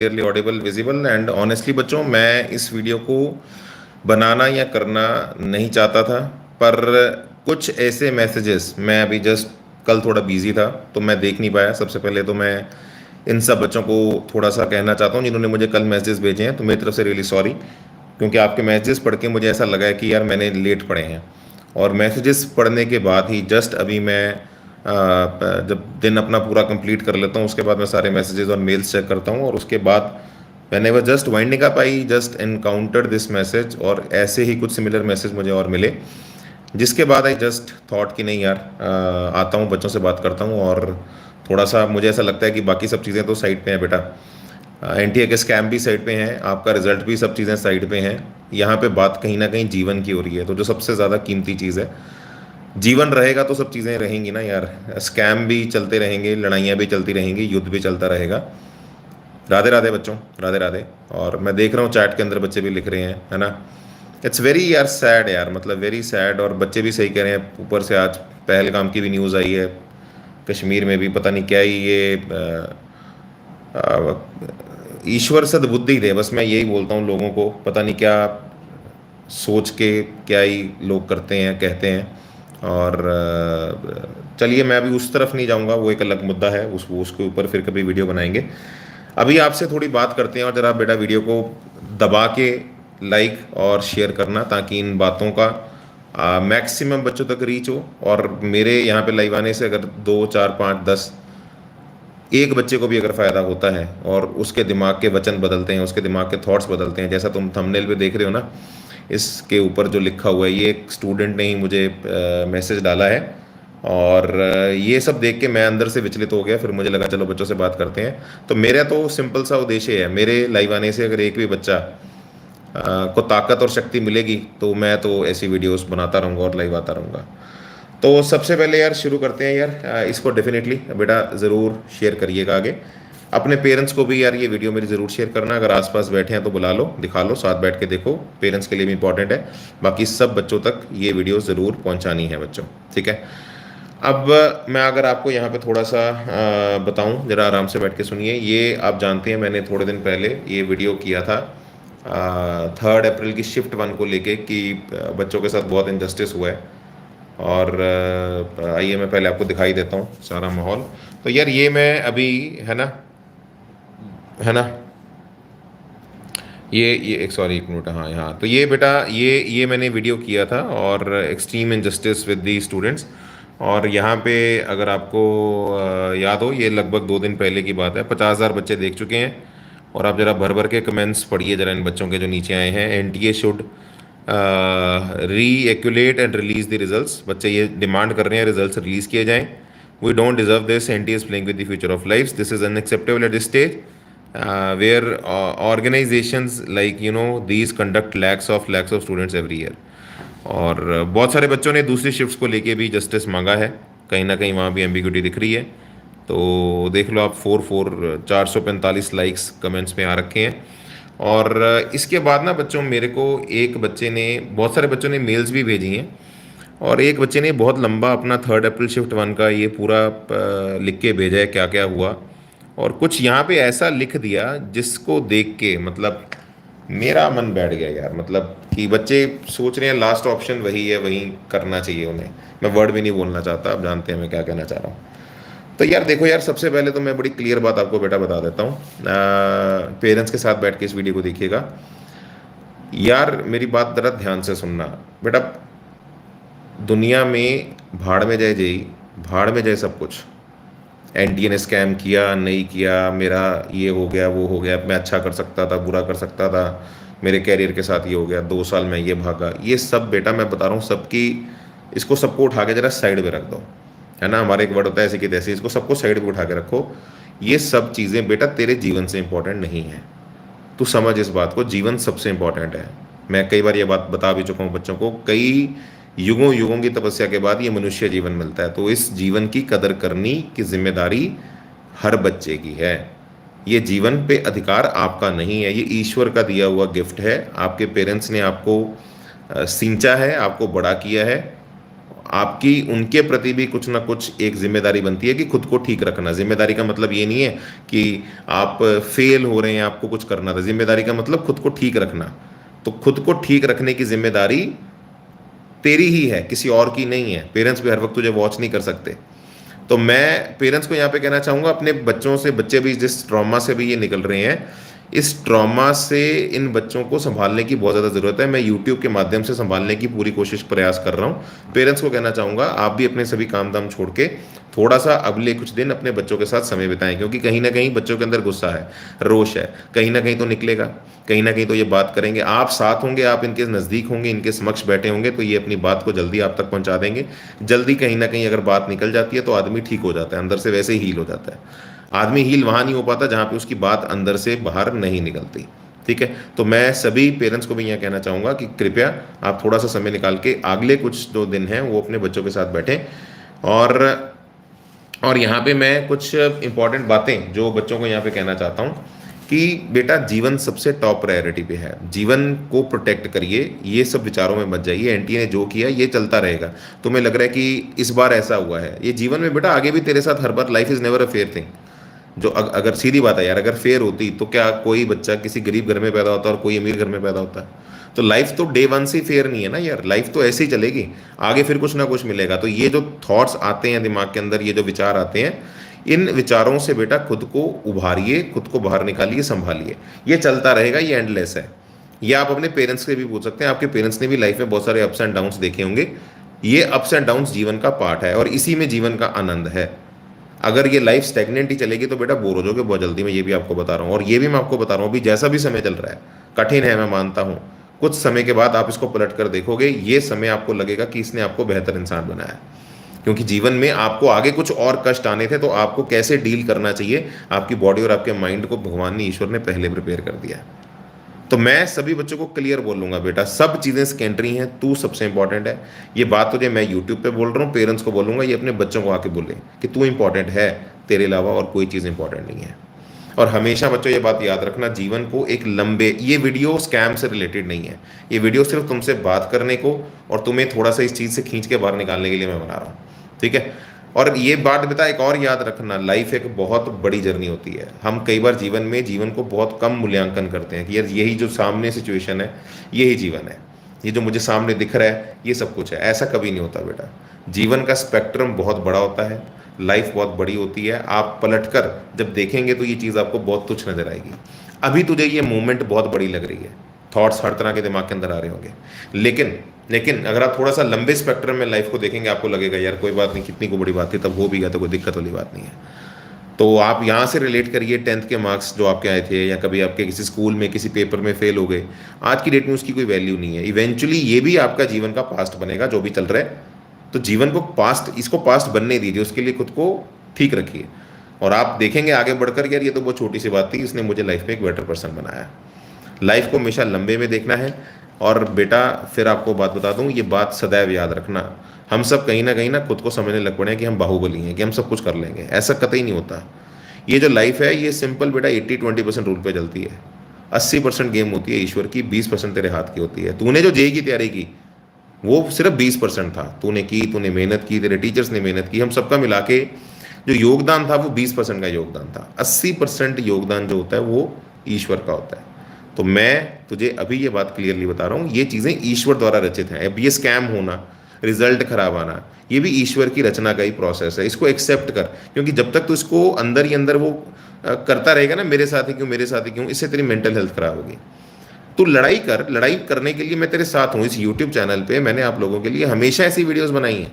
Clearly Audible visible and honestly बच्चों, मैं इस वीडियो को बनाना या करना नहीं चाहता था, पर कुछ ऐसे मैसेजेस मैं अभी जस्ट कल थोड़ा बिजी था तो मैं देख नहीं पाया। सबसे पहले तो मैं इन सब बच्चों को थोड़ा सा कहना चाहता हूँ जिन्होंने मुझे कल मैसेजेस भेजे हैं, तो मेरी तरफ से रियली सॉरी, क्योंकि आपके मैसेजेस पढ़ के मुझे ऐसा लगा है कि यार मैंने लेट पढ़े हैं। और मैसेजेस पढ़ने के बाद ही जस्ट अभी मैं जब दिन अपना पूरा कंप्लीट कर लेता हूँ उसके बाद मैं सारे मैसेजेस और मेल्स चेक करता हूँ, और उसके बाद van ever just winding up I just encountered this message, और ऐसे ही कुछ सिमिलर मैसेज मुझे और मिले, जिसके बाद आई जस्ट थॉट कि नहीं यार, आता हूँ बच्चों से बात करता हूँ। और थोड़ा सा मुझे ऐसा लगता है कि बाकी सब चीज़ें तो साइड पे हैं बेटा, एनटीए के स्कैम भी साइड पे हैं, आपका रिजल्ट भी, सब चीज़ें साइड पे हैं। यहाँ पे बात कहीं ना कहीं जीवन की हो रही है, तो जो सबसे ज़्यादा कीमती चीज़ है, जीवन रहेगा तो सब चीज़ें रहेंगी ना यार। स्कैम भी चलते रहेंगे, लड़ाइयाँ भी चलती रहेंगी, युद्ध भी चलता रहेगा। राधे राधे बच्चों, राधे राधे। और मैं देख रहा हूँ चैट के अंदर बच्चे भी लिख रहे हैं, है ना। इट्स वेरी यार सैड यार, मतलब वेरी सैड। और बच्चे भी सही कह रहे हैं, ऊपर से आज पहलगाम की भी न्यूज़ आई है, कश्मीर में भी पता नहीं क्या ही ये ईश्वर सद्बुद्धि दे, बस मैं यही बोलता हूँ लोगों को, पता नहीं क्या सोच के क्या ही लोग करते हैं, कहते हैं। और चलिए मैं अभी उस तरफ नहीं जाऊंगा, वो एक अलग मुद्दा है, उसके ऊपर फिर कभी वीडियो बनाएंगे। अभी आपसे थोड़ी बात करते हैं, और ज़रा बेटा वीडियो को दबा के लाइक और शेयर करना, ताकि इन बातों का मैक्सिमम बच्चों तक रीच हो। और मेरे यहाँ पे लाइव आने से अगर 2 4 5 10 एक बच्चे को भी अगर फ़ायदा होता है और उसके दिमाग के वचन बदलते हैं, उसके दिमाग के थॉट्स बदलते हैं, जैसा तुम थंबनेल पे देख रहे हो ना, इसके ऊपर जो लिखा हुआ है, ये एक स्टूडेंट ने ही मुझे मैसेज डाला है। और ये सब देख के मैं अंदर से विचलित हो गया, फिर मुझे लगा चलो बच्चों से बात करते हैं। तो मेरा तो सिंपल सा उद्देश्य है, मेरे लाइव आने से अगर एक भी बच्चा को ताकत और शक्ति मिलेगी तो मैं तो ऐसी वीडियोस बनाता रहूँगा और लाइव आता रहूँगा। तो सबसे पहले यार शुरू करते हैं यार, इसको डेफिनेटली बेटा ज़रूर शेयर करिएगा आगे। अपने पेरेंट्स को भी यार ये वीडियो मेरी ज़रूर शेयर करना, अगर आसपास बैठे हैं तो बुला लो, दिखा लो, साथ बैठ के देखो, पेरेंट्स के लिए भी इंपॉर्टेंट है। बाकी सब बच्चों तक ये वीडियो ज़रूर पहुंचानी है बच्चों, ठीक है। अब मैं अगर आपको यहाँ पे थोड़ा सा बताऊँ, ज़रा आराम से बैठ के सुनिए। ये आप जानते हैं मैंने थोड़े दिन पहले ये वीडियो किया था 3 अप्रैल की शिफ्ट 1 को लेके कि बच्चों के साथ बहुत इनजस्टिस हुआ है। और आइए मैं पहले आपको दिखाई देता हूँ सारा माहौल। तो यार ये मैं अभी, है ना, है ना, ये एक, सॉरी एक मिनट, हाँ यहाँ, तो ये बेटा ये मैंने वीडियो किया था, और extreme injustice with the students. और यहाँ पे अगर आपको याद हो, ये लगभग 2 दिन पहले की बात है, 50,000 बच्चे देख चुके हैं। और आप ज़रा भर भर के कमेंट्स पढ़िए ज़रा इन बच्चों के जो नीचे आए हैं। NTA should recalculate and release the results, बच्चे ये डिमांड कर रहे हैं रिजल्ट्स रिलीज़ किए जाएँ। We don't deserve this, NTA is playing with the future of life, this is unacceptable at this stage where organizations like these conduct lakhs of students every year। और बहुत सारे बच्चों ने दूसरी शिफ्ट्स को लेके भी जस्टिस मांगा है, कहीं ना कहीं वहाँ भी एम्बिग्यूटी दिख रही है। तो देख लो आप, 445 लाइक्स कमेंट्स में आ रखे हैं। और इसके बाद ना बच्चों, मेरे को एक बच्चे ने, बहुत सारे बच्चों ने मेल्स भी भेजी हैं, और एक बच्चे ने बहुत लंबा अपना 3 अप्रैल शिफ्ट 1 का ये पूरा लिख के भेजा है क्या क्या हुआ। और कुछ यहाँ पे ऐसा लिख दिया जिसको देख के मतलब मेरा मन बैठ गया यार, मतलब कि बच्चे सोच रहे हैं लास्ट ऑप्शन वही है, वही करना चाहिए उन्हें। मैं वर्ड भी नहीं बोलना चाहता, आप जानते हैं मैं क्या कहना चाह रहा हूँ। तो यार देखो यार, सबसे पहले तो मैं बड़ी क्लियर बात आपको बेटा बता देता हूँ, पेरेंट्स के साथ बैठ के इस वीडियो को देखिएगा यार। मेरी बात ज़रा ध्यान से सुनना बेटा। दुनिया में भाड़ में जाए जई, भाड़ में जाए सब कुछ। एनटीए ने स्कैम किया नहीं किया, मेरा ये हो गया वो हो गया, मैं अच्छा कर सकता था, बुरा कर सकता था, मेरे कैरियर के साथ ये हो गया, 2 साल में ये भागा, ये सब बेटा मैं बता रहा हूँ सबकी, इसको सबको उठा के जरा साइड पे रख दो, है ना। हमारे एक वर्ड होता है ऐसे कि तैसे, इसको सबको साइड पे उठा के रखो। ये सब चीज़ें बेटा तेरे जीवन से इंपॉर्टेंट नहीं है, तू समझ इस बात को, जीवन सबसे इंपॉर्टेंट है। मैं कई बार ये बात बता भी चुका हूँ बच्चों को, कई युगों युगों की तपस्या के बाद ये मनुष्य जीवन मिलता है, तो इस जीवन की कदर करनी की जिम्मेदारी हर बच्चे की है। ये जीवन पे अधिकार आपका नहीं है, ये ईश्वर का दिया हुआ गिफ्ट है। आपके पेरेंट्स ने आपको सींचा है, आपको बड़ा किया है, आपकी उनके प्रति भी कुछ ना कुछ एक जिम्मेदारी बनती है कि खुद को ठीक रखना। जिम्मेदारी का मतलब ये नहीं है कि आप फेल हो रहे हैं, आपको कुछ करना था। जिम्मेदारी का मतलब खुद को ठीक रखना। तो खुद को ठीक रखने की जिम्मेदारी तेरी ही है, किसी और की नहीं है। पेरेंट्स भी हर वक्त तुझे वॉच नहीं कर सकते। तो मैं पेरेंट्स को यहाँ पे कहना चाहूँगा, अपने बच्चों से, बच्चे भी जिस ट्रॉमा से भी ये निकल रहे हैं, इस ट्रॉमा से इन बच्चों को संभालने की बहुत ज़्यादा ज़रूरत है। मैं यूट्यूब के माध्यम से संभालने की पूरी कोशिश प्रयास कर रहा हूँ। पेरेंट्स को कहना चाहूँगा, आप भी अपने सभी काम धाम छोड़ के थोड़ा सा अगले कुछ दिन अपने बच्चों के साथ समय बिताएं, क्योंकि कहीं ना कहीं बच्चों के अंदर गुस्सा है, रोष है, कहीं ना कहीं तो निकलेगा, कहीं ना कहीं तो ये बात करेंगे। आप साथ होंगे, आप इनके नज़दीक होंगे, इनके समक्ष बैठे होंगे, तो ये अपनी बात को जल्दी आप तक पहुंचा देंगे। जल्दी कहीं ना कहीं अगर बात निकल जाती है तो आदमी ठीक हो जाता है, अंदर से वैसे ही हील हो जाता है। आदमी हील वहाँ नहीं हो पाता जहाँ पे उसकी बात अंदर से बाहर नहीं निकलती। ठीक है, तो मैं सभी पेरेंट्स को भी यहाँ कहना चाहूँगा कि कृपया आप थोड़ा सा समय निकाल के अगले कुछ जो दिन हैं वो अपने बच्चों के साथ बैठें। और यहाँ पे मैं कुछ इंपॉर्टेंट बातें जो बच्चों को यहाँ पे कहना चाहता हूँ कि बेटा, जीवन सबसे टॉप प्रायोरिटी पे है। जीवन को प्रोटेक्ट करिए, ये सब विचारों में मत जाइए। एनटीए ने जो किया ये चलता रहेगा। तुम्हें लग रहा है कि इस बार ऐसा हुआ है, ये जीवन में बेटा आगे भी तेरे साथ हर बार, life is never a fair thing. जो अगर सीधी बात है यार, अगर फेयर होती तो क्या कोई बच्चा किसी गरीब घर में पैदा होता और कोई अमीर घर में पैदा होता? तो लाइफ तो डे वन से फेयर नहीं है ना यार, लाइफ तो ऐसे ही चलेगी, आगे फिर कुछ ना कुछ मिलेगा। तो ये जो थॉट्स आते हैं दिमाग के अंदर, ये जो विचार आते हैं, इन विचारों से बेटा खुद को उभारिए, खुद को बाहर निकालिए, संभालिए। ये चलता रहेगा, ये एंडलेस है। ये आप अपने पेरेंट्स से भी पूछ सकते हैं। आपके पेरेंट्स ने भी लाइफ में बहुत सारे अप्स एंड डाउन्स देखे होंगे। ये अप्स एंड डाउन्स जीवन का पार्ट है और इसी में जीवन का आनंद है। अगर ये लाइफ स्टेगनेंट ही चलेगी तो बेटा बोर हो जाओगे बहुत जल्दी, मैं ये भी आपको बता रहा हूँ। और ये भी मैं आपको बता रहा हूँ, अभी जैसा भी समय चल रहा है कठिन है, मैं मानता हूँ। कुछ समय के बाद आप इसको पलट कर देखोगे, ये समय आपको लगेगा कि इसने आपको बेहतर इंसान बनाया। क्योंकि जीवन में आपको आगे कुछ और कष्ट आने थे, तो आपको कैसे डील करना चाहिए, आपकी बॉडी और आपके माइंड को भगवान ने, ईश्वर ने पहले प्रिपेयर कर दिया। तो मैं सभी बच्चों को क्लियर बोलूंगा, बेटा सब चीज़ें सेकेंडरी हैं, तू सबसे इंपॉर्टेंट है। ये बात तुझे मैं यूट्यूब पे बोल रहा हूँ, पेरेंट्स को बोलूंगा, ये अपने बच्चों को आके बोले कि तू इंपॉर्टेंट है, तेरे अलावा और कोई चीज़ इंपॉर्टेंट नहीं है। और हमेशा बच्चों ये बात याद रखना, जीवन को एक लंबे, ये वीडियो स्कैम से रिलेटेड नहीं है, ये वीडियो सिर्फ तुमसे बात करने को और तुम्हें थोड़ा सा इस चीज़ से खींच के बाहर निकालने के लिए मैं बना रहा हूँ। ठीक है, और ये बात बेटा एक और याद रखना, लाइफ एक बहुत बड़ी जर्नी होती है। हम कई बार जीवन में जीवन को बहुत कम मूल्यांकन करते हैं कि यार यही जो सामने सिचुएशन है यही जीवन है, ये जो मुझे सामने दिख रहा है ये सब कुछ है। ऐसा कभी नहीं होता बेटा, जीवन का स्पेक्ट्रम बहुत बड़ा होता है, लाइफ बहुत बड़ी होती है। आप पलटकर जब देखेंगे तो ये चीज़ आपको बहुत तुच्छ नजर आएगी। अभी तुझे ये मूवमेंट बहुत बड़ी लग रही है, थॉट्स हर तरह के दिमाग के अंदर आ रहे होंगे, लेकिन अगर आप थोड़ा सा लंबे स्पेक्ट्रम में लाइफ को देखेंगे, आपको लगेगा यार कोई बात नहीं, कितनी को बड़ी बात थी, तब हो भी गया तो कोई दिक्कत वाली बात नहीं है। तो आप यहाँ से रिलेट करिए, 10th के मार्क्स जो आपके आए थे, या कभी आपके किसी स्कूल में किसी पेपर में फेल हो गए, आज की डेट में उसकी कोई वैल्यू नहीं है। इवेंचुअली ये भी आपका जीवन का पास्ट बनेगा, जो भी चल रहा है। तो जीवन को पास्ट, इसको पास्ट बनने दीजिए, उसके लिए खुद को ठीक रखिए, और आप देखेंगे आगे बढ़कर यार ये तो बहुत छोटी सी बात थी, इसने मुझे लाइफ में एक बेटर पर्सन बनाया। लाइफ को हमेशा लंबे में देखना है। और बेटा फिर आपको बात बता दूं, ये बात सदैव याद रखना, हम सब कहीं ना खुद को समझने लग पड़े हैं कि हम बाहुबली हैं, कि हम सब कुछ कर लेंगे। ऐसा कतई नहीं होता। ये जो लाइफ है ये सिंपल बेटा 80-20% रूल पे चलती है। 80% गेम होती है ईश्वर की, 20% तेरे हाथ की होती है। तूने जो जेई की तैयारी की वो सिर्फ 20% था, तूने की, तूने मेहनत की, तेरे टीचर्स ने मेहनत की, हम सबका मिला के जो योगदान था वो 20% का योगदान था। 80% योगदान जो होता है वो ईश्वर का होता है। तो मैं तुझे अभी ये बात क्लियरली बता रहा हूँ, ये चीज़ें ईश्वर द्वारा रचित हैं। अब ये स्कैम होना, रिजल्ट खराब आना, ये भी ईश्वर की रचना का ही प्रोसेस है। इसको एक्सेप्ट कर, क्योंकि जब तक तो इसको अंदर ही अंदर वो करता रहेगा ना, मेरे साथ ही क्यों, मेरे साथ ही क्यों, इससे तेरी मेंटल हेल्थ खराब होगी। तू लड़ाई कर, लड़ाई करने के लिए मैं तेरे साथ हूँ। इस यूट्यूब चैनल पे मैंने आप लोगों के लिए हमेशा ऐसी वीडियोस बनाई हैं,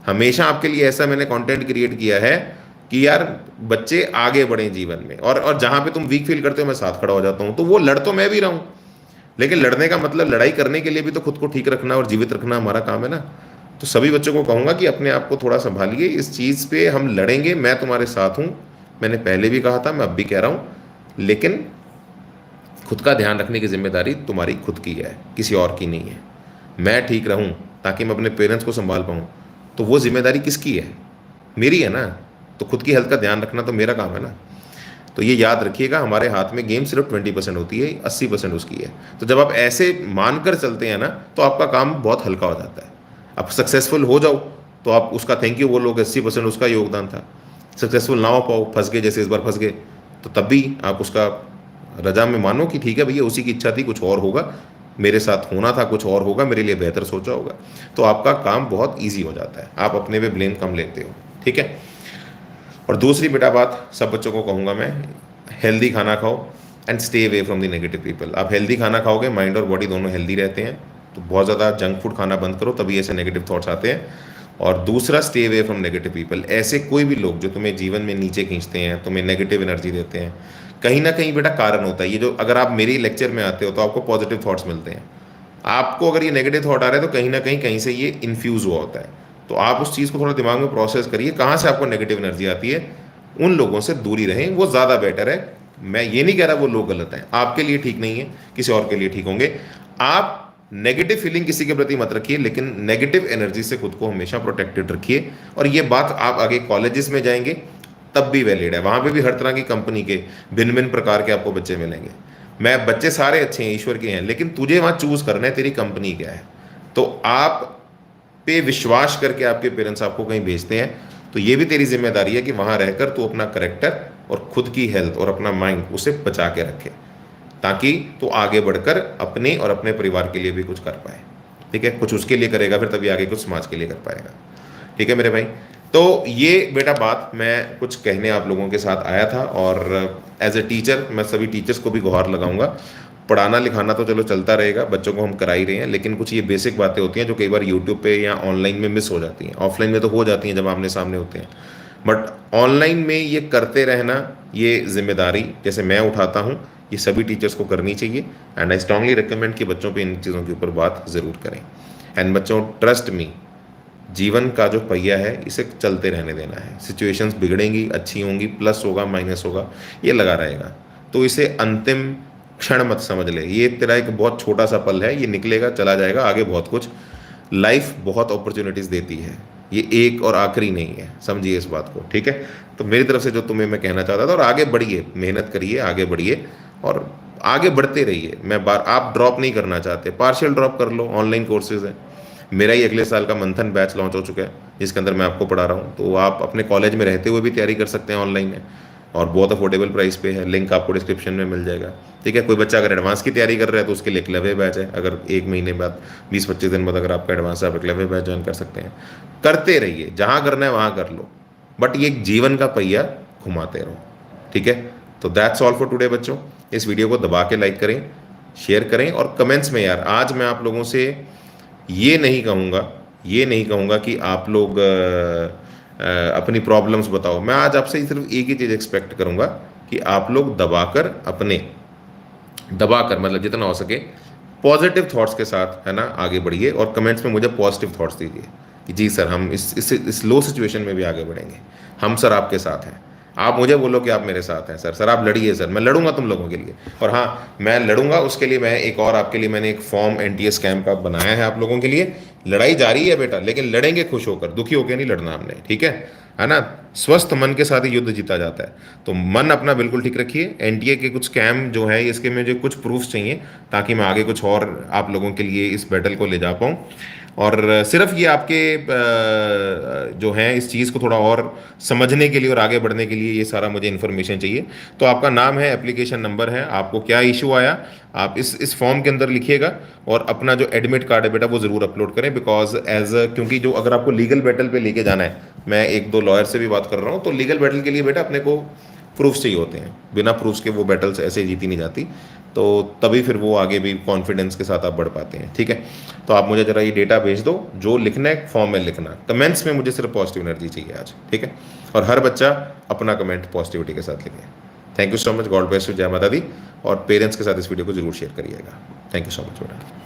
हमेशा आपके लिए ऐसा मैंने कंटेंट क्रिएट किया है कि यार बच्चे आगे बढ़ें जीवन में। और जहाँ पे तुम वीक फील करते हो मैं साथ खड़ा हो जाता हूँ। तो वो लड़ तो मैं भी रहा हूँ, लेकिन लड़ने का मतलब लड़ाई करने के लिए भी तो खुद को ठीक रखना और जीवित रखना हमारा काम है ना। तो सभी बच्चों को कहूँगा कि अपने आप को थोड़ा संभालिए, इस चीज़ पे हम लड़ेंगे, मैं तुम्हारे साथ हूँ। मैंने पहले भी कहा था, मैं अब भी कह रहा हूँ, लेकिन खुद का ध्यान रखने की जिम्मेदारी तुम्हारी खुद की है, किसी और की नहीं है। मैं ठीक रहूं ताकि मैं अपने पेरेंट्स को संभाल पाऊं, तो वो जिम्मेदारी किसकी है? मेरी है ना। तो खुद की हेल्थ का ध्यान रखना तो मेरा काम है ना। तो ये याद रखिएगा, हमारे हाथ में गेम सिर्फ 20% होती है, 80% उसकी है। तो जब आप ऐसे मानकर चलते हैं ना, तो आपका काम बहुत हल्का हो जाता है। आप सक्सेसफुल हो जाओ तो आप उसका थैंक यू बोलोगे, 80% उसका योगदान था। सक्सेसफुल ना हो पाओ, फंस गए जैसे इस बार फंस गए, तो तब भी आप उसका रजा में मानो कि ठीक है भैया उसी की इच्छा थी, कुछ और होगा, मेरे साथ होना था कुछ और होगा, मेरे लिए बेहतर सोचा होगा। तो आपका काम बहुत ईजी हो जाता है, आप अपने पे ब्लेम कम लेते हो। ठीक है। और दूसरी बेटा बात सब बच्चों को कहूँगा मैं, हेल्दी खाना खाओ and stay away from the negative people. आप हेल्दी खाना खाओगे, माइंड और बॉडी दोनों हेल्दी रहते हैं, तो बहुत ज़्यादा जंक फूड खाना बंद करो, तभी ऐसे नेगेटिव थॉट्स आते हैं। और दूसरा, stay away from negative people. ऐसे कोई भी लोग जो तुम्हें जीवन में नीचे खींचते हैं, तुम्हें नेगेटिव एनर्जी देते हैं, कहीं ना कहीं बेटा कारण होता है ये। जो अगर आप मेरी लेक्चर में आते हो तो आपको पॉजिटिव थॉट्स मिलते हैं, आपको अगर ये नेगेटिव थॉट आ रहे हैं तो कहीं से ये इन्फ्यूज़ हुआ होता है। तो आप उस चीज़ को थोड़ा दिमाग में प्रोसेस करिए, कहाँ से आपको नेगेटिव एनर्जी आती है, उन लोगों से दूरी रहें, वो ज़्यादा बेटर है। मैं ये नहीं कह रहा वो लोग गलत हैं, आपके लिए ठीक नहीं है, किसी और के लिए ठीक होंगे। आप नेगेटिव फीलिंग किसी के प्रति मत रखिए, लेकिन नेगेटिव एनर्जी से खुद को हमेशा प्रोटेक्टेड रखिए। और ये बात आप आगे कॉलेजेस में जाएंगे तब भी वैलिड है, वहाँ पे भी हर तरह की कंपनी के भिन्न भिन्न प्रकार के आपको बच्चे मिलेंगे। मैं बच्चे सारे अच्छे हैं, ईश्वर के हैं, लेकिन तुझे वहाँ चूज करना है तेरी कंपनी क्या है। तो आप पे विश्वास करके आपके पेरेंट्स आपको कहीं भेजते हैं, तो ये भी तेरी जिम्मेदारी है कि वहाँ रहकर तू अपना करेक्टर और खुद की हेल्थ और अपना माइंड उसे बचा के रखे, ताकि तू आगे बढ़कर अपने और अपने परिवार के लिए भी कुछ कर पाए। ठीक है, कुछ उसके लिए करेगा फिर तभी आगे कुछ समाज के लिए कर पाएगा। ठीक है मेरे भाई। तो ये बेटा बात मैं कुछ कहने आप लोगों के साथ आया था। और एज ए टीचर मैं सभी टीचर्स को भी गुहार लगाऊंगा, पढ़ाना लिखाना तो चलो चलता रहेगा, बच्चों को हम करा ही रहे हैं, लेकिन कुछ ये बेसिक बातें होती हैं जो कई बार यूट्यूब पे या ऑनलाइन में मिस हो जाती हैं। ऑफलाइन में तो हो जाती हैं जब आमने सामने होते हैं, बट ऑनलाइन में ये करते रहना, ये जिम्मेदारी जैसे मैं उठाता हूँ, ये सभी टीचर्स को करनी चाहिए। एंड आई स्ट्रांगली रिकमेंड कि बच्चों पे इन चीज़ों के ऊपर बात ज़रूर करें। एंड बच्चों, ट्रस्ट मी, जीवन का जो पहिया है इसे चलते रहने देना है। सिचुएशंस बिगड़ेंगी, अच्छी होंगी, प्लस होगा माइनस होगा, ये लगा रहेगा। तो इसे अंतिम क्षण मत समझ ले, ये तेरा एक बहुत छोटा सा पल है, ये निकलेगा चला जाएगा, आगे बहुत कुछ, लाइफ बहुत अपॉर्चुनिटीज़ देती है, ये एक और आखिरी नहीं है, समझिए इस बात को। ठीक है, तो मेरी तरफ से जो तुम्हें मैं कहना चाहता था, और आगे बढ़िए, मेहनत करिए, आगे बढ़िए और आगे बढ़ते रहिए। मैं बार आप ड्रॉप नहीं करना चाहते, पार्शियल ड्रॉप कर लो, ऑनलाइन कोर्सेज है। मेरा ही अगले साल का मंथन बैच लॉन्च हो चुका है जिसके अंदर मैं आपको पढ़ा रहा हूँ, तो आप अपने कॉलेज में रहते हुए भी तैयारी कर सकते हैं ऑनलाइन में, और बहुत अफोर्डेबल प्राइस पे है। लिंक आपको डिस्क्रिप्शन में मिल जाएगा। ठीक है, कोई बच्चा अगर एडवांस की तैयारी कर रहा है तो उसके लिए एकलव्य बैच है, अगर 1 महीने बाद 20-25 दिन बाद अगर आपका एडवांस है, आप एकलव्य बैच ज्वाइन कर सकते हैं। करते रहिए, जहाँ करना है वहाँ कर लो, बट ये जीवन का पहिया घुमाते रहो। ठीक है, तो दैट्स ऑल फॉर टुडे बच्चों। इस वीडियो को दबा के लाइक करें, शेयर करें, और कमेंट्स में यार आज मैं आप लोगों से ये नहीं कहूँगा कि आप लोग अपनी प्रॉब्लम्स बताओ। मैं आज आपसे सिर्फ एक ही चीज़ एक्सपेक्ट करूँगा कि आप लोग दबाकर मतलब जितना हो सके पॉजिटिव थॉट्स के साथ, है ना, आगे बढ़िए। और कमेंट्स में मुझे पॉजिटिव थॉट्स दीजिए कि जी सर हम इस लो सिचुएशन में भी आगे बढ़ेंगे, हम सर आपके साथ हैं। आप मुझे बोलो कि आप मेरे साथ हैं सर आप लड़िए सर, मैं लड़ूंगा तुम लोगों के लिए। और हाँ, मैं लड़ूंगा, उसके लिए मैं एक और आपके लिए मैंने एक फॉर्म NTA स्कैम का बनाया है आप लोगों के लिए। लड़ाई जारी है बेटा, लेकिन लड़ेंगे खुश होकर, दुखी होकर नहीं लड़ना हमने। ठीक है ना। स्वस्थ मन के साथ ही युद्ध जीता जाता है, तो मन अपना बिल्कुल ठीक रखिए। NTA के कुछ स्कैम जो है, इसके मुझे कुछ प्रूफ चाहिए ताकि मैं आगे कुछ और आप लोगों के लिए इस बैटल को ले जा पाऊँ। और सिर्फ ये आपके जो हैं इस चीज़ को थोड़ा और समझने के लिए और आगे बढ़ने के लिए ये सारा मुझे इन्फॉर्मेशन चाहिए। तो आपका नाम है, एप्लीकेशन नंबर है, आपको क्या इशू आया, आप इस फॉर्म के अंदर लिखिएगा, और अपना जो एडमिट कार्ड है बेटा वो ज़रूर अपलोड करें। बिकॉज क्योंकि जो अगर आपको लीगल बैटल पे लेके जाना है, मैं 1-2 लॉयर से भी बात कर रहा हूँ, तो लीगल बैटल के लिए बेटा अपने को प्रूफ्स चाहिए होते हैं, बिना प्रूफ्स के वो बैटल्स ऐसे जीती नहीं जाती। तो तभी फिर वो आगे भी कॉन्फिडेंस के साथ आप बढ़ पाते हैं। ठीक है, तो आप मुझे ज़रा ये डेटा भेज दो, जो लिखना है फॉर्म में लिखना, कमेंट्स में मुझे सिर्फ पॉजिटिव एनर्जी चाहिए आज। ठीक है, और हर बच्चा अपना कमेंट पॉजिटिविटी के साथ लिखे। Thank you so much, God bless you, जय माता दी। और पेरेंट्स के साथ इस वीडियो को जरूर शेयर करिएगा। थैंक यू सो मच बेटा।